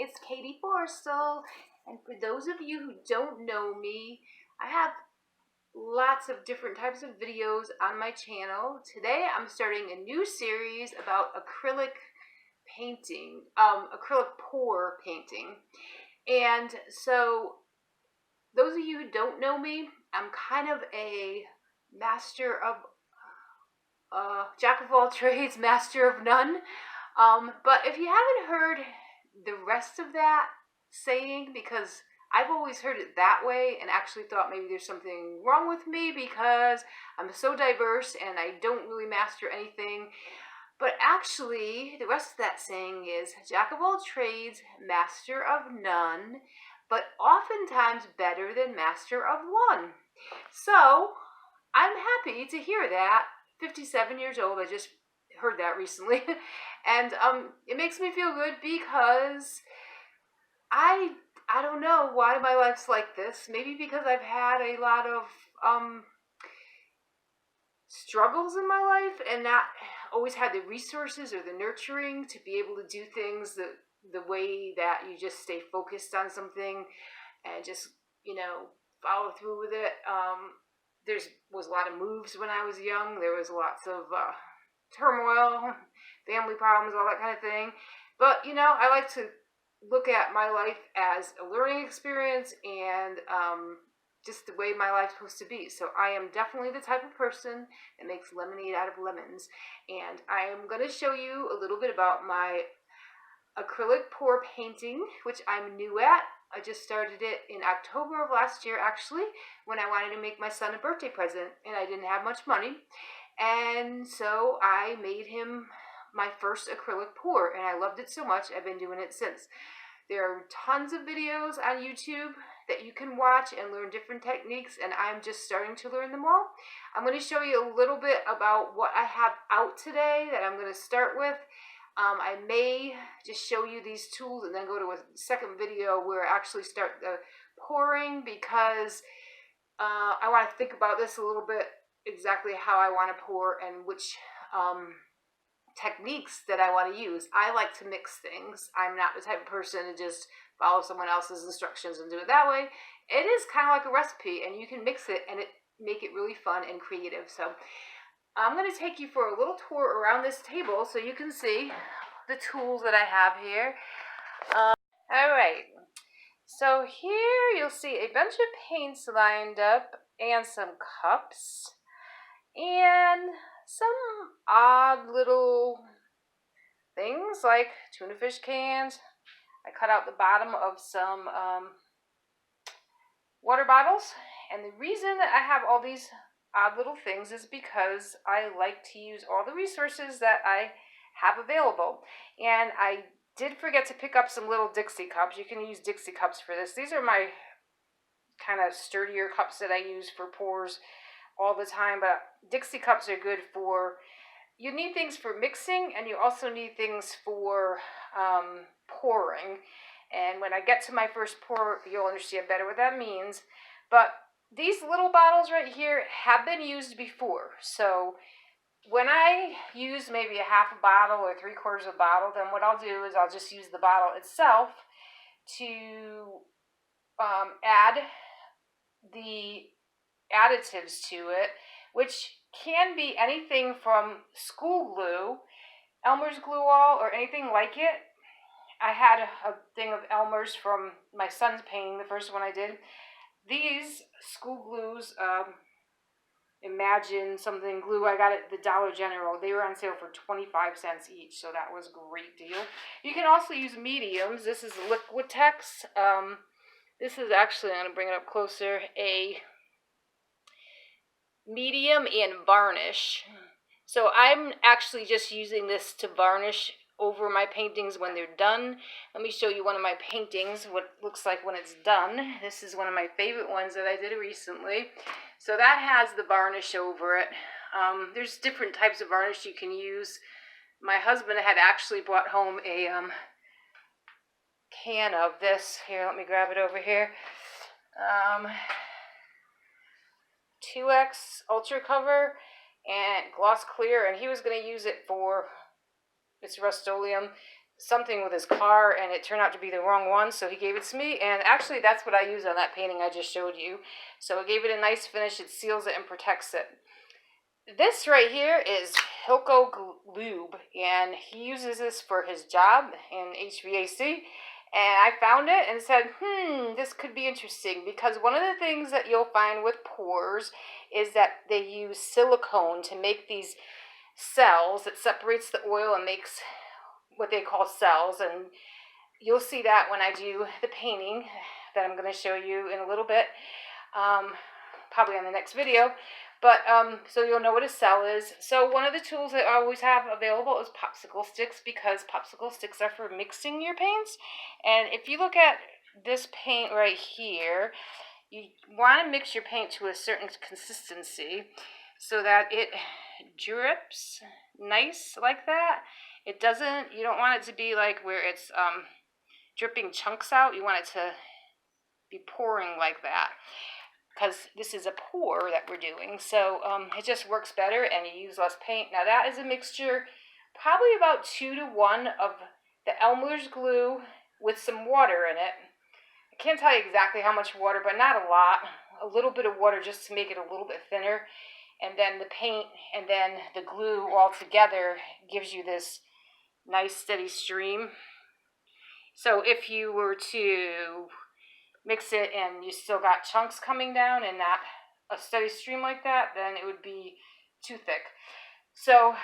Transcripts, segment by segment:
it's Katie Forrestal, and for those of you who don't know me, I have lots of different types of videos on my channel. Today I'm starting a new series about acrylic painting, acrylic pour painting. And so those of you who don't know me, I'm kind of a master of jack of all trades, master of none. But if you haven't heard the rest of that saying, because I've always heard it that way and actually thought maybe there's something wrong with me because I'm so diverse and I don't really master anything. But actually, the rest of that saying is jack of all trades, master of none, but oftentimes better than master of one. So I'm happy to hear that. 57 years old, I just heard that recently. And it makes me feel good because I don't know why my life's like this. Maybe because I've had a lot of struggles in my life and not always had the resources or the nurturing to be able to do things the way that you just stay focused on something and just, follow through with it. There was a lot of moves when I was young. There was lots of turmoil, family problems, all that kind of thing. But, I like to look at my life as a learning experience and just the way my life's supposed to be. So I am definitely the type of person that makes lemonade out of lemons. And I am going to show you a little bit about my acrylic pour painting, which I'm new at. I just started it in October of last year, actually, when I wanted to make my son a birthday present, and I didn't have much money. And so I made him my first acrylic pour, and I loved it so much, I've been doing it since. There are tons of videos on YouTube that you can watch and learn different techniques, and I'm just starting to learn them all. I'm going to show you a little bit about what I have out today that I'm going to start with. I may just show you these tools and then go to a second video where I actually start the pouring, because I want to think about this a little bit, exactly how I want to pour and which techniques that I want to use. I like to mix things. I'm not the type of person to just follow someone else's instructions and do it that way. It is kind of like a recipe, and you can mix it and make it really fun and creative. So I'm going to take you for a little tour around this table so you can see the tools that I have here. Alright, so here you'll see a bunch of paints lined up and some cups and some odd little things like tuna fish cans. I cut out the bottom of some water bottles, and the reason that I have all these odd little things is because I like to use all the resources that I have available. And I did forget to pick up some little Dixie cups. You can use Dixie cups for this. These are my kind of sturdier cups that I use for pours all the time, but Dixie cups are good for, you need things for mixing, and you also need things for pouring. And when I get to my first pour, you'll understand better what that means. But these little bottles right here have been used before. So when I use maybe a half a bottle or 3/4 of a bottle, then what I'll do is I'll just use the bottle itself to add the additives to it, which can be anything from school glue, Elmer's glue all, or anything like it. I had a thing of Elmer's from my son's painting, the first one I did. These school glues, Imagine something glue, I got it at the Dollar General. They were on sale for 25 cents each, so that was a great deal. You can also use mediums. This is Liquitex. This is actually, I'm going to bring it up closer, a medium in varnish. So I'm actually just using this to varnish over my paintings when they're done. Let me show you one of my paintings, what it looks like when it's done. This is one of my favorite ones that I did recently. So that has the varnish over it. There's different types of varnish you can use. My husband had actually brought home a can of this. Here, let me grab it over here. 2X Ultra Cover and Gloss Clear, and he was going to use it for its Rust-Oleum. something with his car, and it turned out to be the wrong one, so he gave it to me, and actually that's what I used on that painting I just showed you. So it gave it a nice finish, it seals it and protects it. This right here is Hilco Lube, and he uses this for his job in HVAC, and I found it and said, this could be interesting, because one of the things that you'll find with pores is that they use silicone to make these cells that separates the oil and makes what they call cells, and you'll see that when I do the painting that I'm going to show you in a little bit, probably on the next video. But so you'll know what a cell is. So one of the tools that I always have available is popsicle sticks, because popsicle sticks are for mixing your paints. And if you look at this paint right here, you want to mix your paint to a certain consistency so that it drips nice like that. It doesn't, you don't want it to be like where it's dripping chunks out. You want it to be pouring like that, because this is a pour that we're doing. So it just works better and you use less paint. Now that is a mixture, probably about 2 to 1 of the Elmer's glue with some water in it. I can't tell you exactly how much water, but not a lot. A little bit of water just to make it a little bit thinner. And then the paint and then the glue all together gives you this nice steady stream. So if you were to mix it and you still got chunks coming down and not a steady stream like that, then it would be too thick. So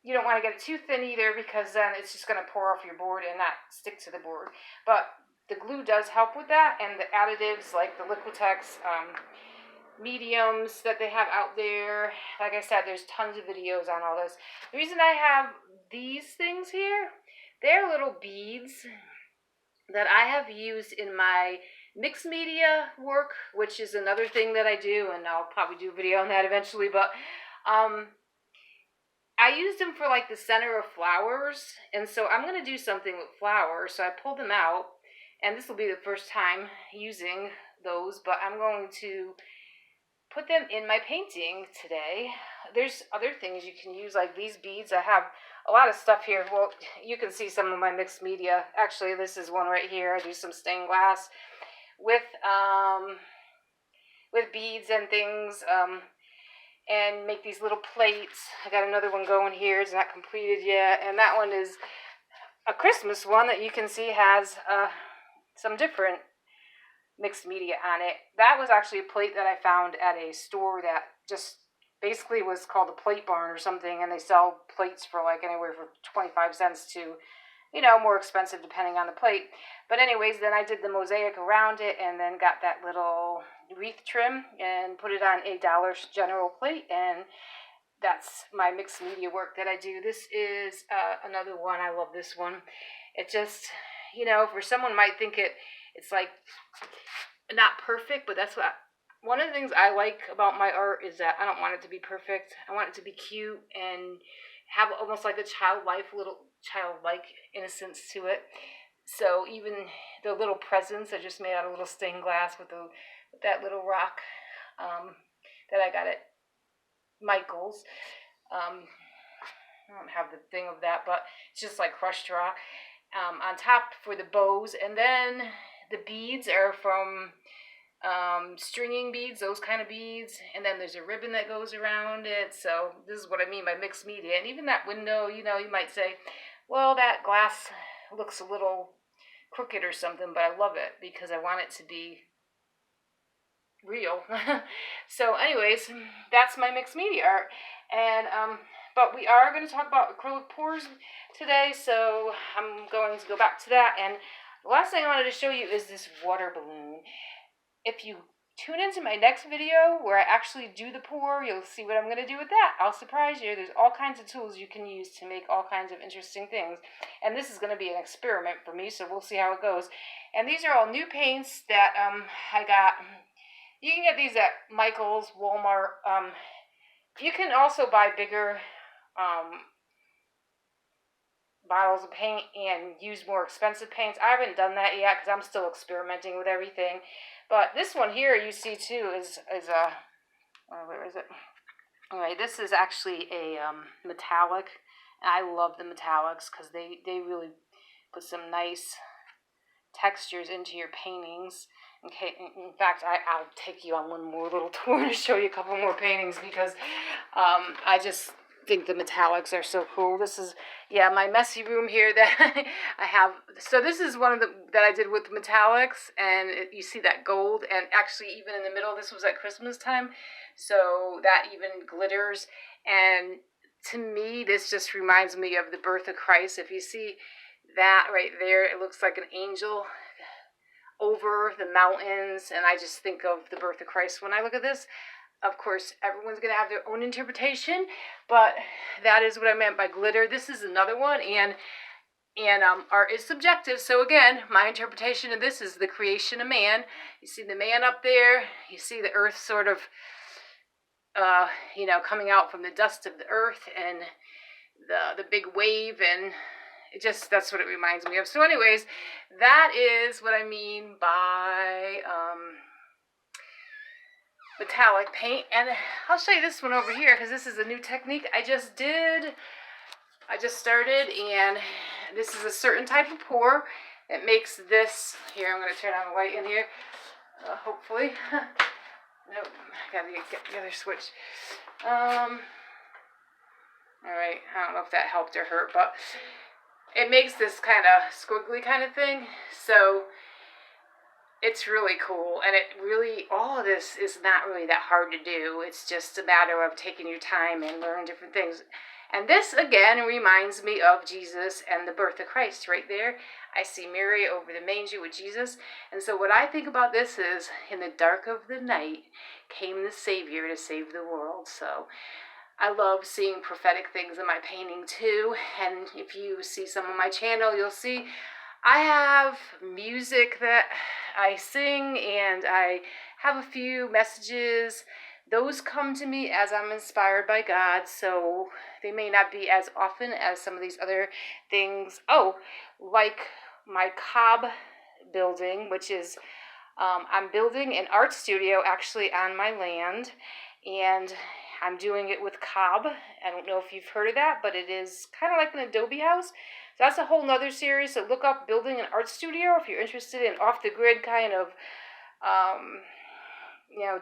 you don't want to get it too thin either, because then it's just going to pour off your board and not stick to the board. But the glue does help with that, and the additives like the Liquitex mediums that they have out there. Like I said, there's tons of videos on all this. The reason I have these things here, they're little beads that I have used in my mixed media work, which is another thing that I do, and I'll probably do a video on that eventually, but I used them for like the center of flowers, and so I'm going to do something with flowers, so I pulled them out, and this will be the first time using those, but I'm going to put them in my painting today. There's other things you can use, like these beads. I have a lot of stuff here. Well, you can see some of my mixed media. Actually, this is one right here. I do some stained glass with beads and things, and make these little plates. I got another one going here. It's not completed yet, and that one is a Christmas one that you can see has some different mixed media on it. That was actually a plate that I found at a store that just basically was called a plate barn or something, and they sell plates for like anywhere from 25 cents to, more expensive depending on the plate. But anyways, then I did the mosaic around it and then got that little wreath trim and put it on a Dollar General plate, and that's my mixed media work that I do. This is another one. I love this one. It just, for someone might think it's like not perfect, but that's what one of the things I like about my art is that I don't want it to be perfect. I want it to be cute and have almost like a childlike innocence to it. So even the little presents are just made out of little stained glass with that little rock that I got at Michael's. I don't have the thing of that, but it's just like crushed rock. On top for the bows, and then the beads are from stringing beads, those kind of beads, and then there's a ribbon that goes around it. So this is what I mean by mixed media. And even that window, you might say, well, that glass looks a little crooked or something, but I love it because I want it to be real. So anyways, that's my mixed media art. And but we are going to talk about acrylic pours today, so I'm going to go back to that. And the last thing I wanted to show you is this water balloon. If you tune into my next video where I actually do the pour, you'll see what I'm going to do with that. I'll surprise you. There's all kinds of tools you can use to make all kinds of interesting things. And this is going to be an experiment for me, so we'll see how it goes. And these are all new paints that I got. You can get these at Michael's, Walmart. You can also buy bigger bottles of paint and use more expensive paints. I haven't done that yet because I'm still experimenting with everything. But this one here you see too is a, where is it? Anyway, this is actually a metallic. And I love the metallics because they really put some nice textures into your paintings. Okay, in fact, I'll take you on one more little tour to show you a couple more paintings because I just think the metallics are so cool. This is, yeah, my messy room here that I have. So this is one of the that I did with the metallics, and you see that gold, and actually even in the middle, this was at Christmas time, so that even glitters. And to me, this just reminds me of the birth of Christ. If you see that right there, it looks like an angel over the mountains, and I just think of the birth of Christ when I look at this. Of course, everyone's going to have their own interpretation, but that is what I meant by glitter. This is another one, and art is subjective. So again, my interpretation of this is the creation of man. You see the man up there. You see the earth sort of, coming out from the dust of the earth, and the big wave, and it just, that's what it reminds me of. So anyways, that is what I mean by metallic paint. And I'll show you this one over here because this is a new technique I just started, and this is a certain type of pour that makes this. Here, I'm going to turn on the light in here, hopefully. Nope, I gotta get the other switch. Alright, I don't know if that helped or hurt, but it makes this kind of squiggly kind of thing, so it's really cool. And it really, all of this is not really that hard to do. It's just a matter of taking your time and learning different things. And this again reminds me of Jesus and the birth of Christ. Right there, I see Mary over the manger with Jesus. And so what I think about this is, in the dark of the night came the Savior to save the world. So I love seeing prophetic things in my painting too. And if you see some of my channel, you'll see I have music that I sing, and I have a few messages. Those come to me as I'm inspired by God, so they may not be as often as some of these other things. Oh, like my cob building, which is, I'm building an art studio actually on my land, and I'm doing it with cob. I don't know if you've heard of that, but it is kind of like an adobe house. So that's a whole nother series. So look up building an art studio if you're interested in off-the-grid kind of,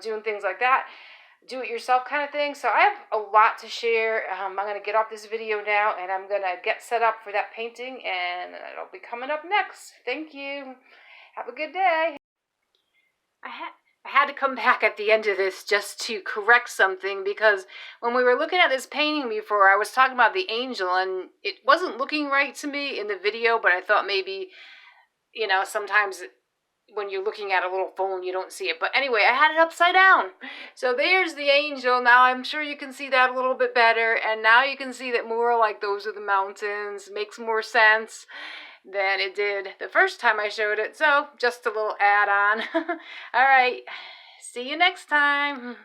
doing things like that. Do-it-yourself kind of thing. So I have a lot to share. I'm going to get off this video now, and I'm going to get set up for that painting, and it'll be coming up next. Thank you. Have a good day. I had to come back at the end of this just to correct something, because when we were looking at this painting before, I was talking about the angel, and it wasn't looking right to me in the video, but I thought maybe, sometimes when you're looking at a little phone, you don't see it. But anyway, I had it upside down. So there's the angel. Now I'm sure you can see that a little bit better, and now you can see that more like those are the mountains. Makes more sense than it did the first time I showed it. So just a little add-on. All right, see you next time.